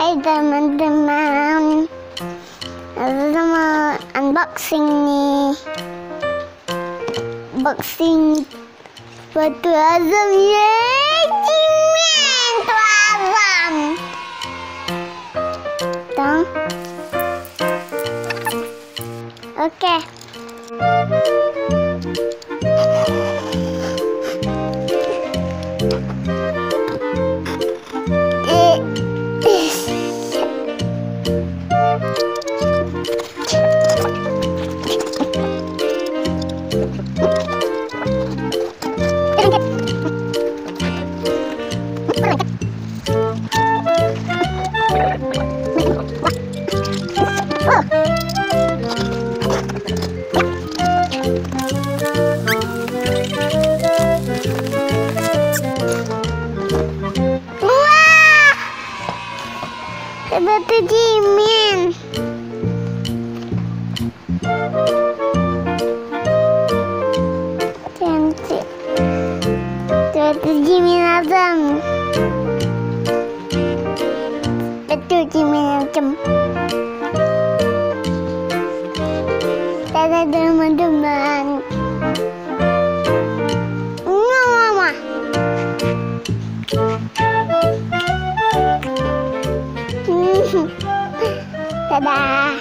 Hai teman-teman, Azzam mau unboxing nih. Unboxing sepatu Azzam. Yeay, cimen tuh Azzam. Dong. Oke. Sepatu cimen. Cantik. Sepatu cimen Azzam. Sepatu cimen Azzam. Dadah teman-teman. Mama. Dadah.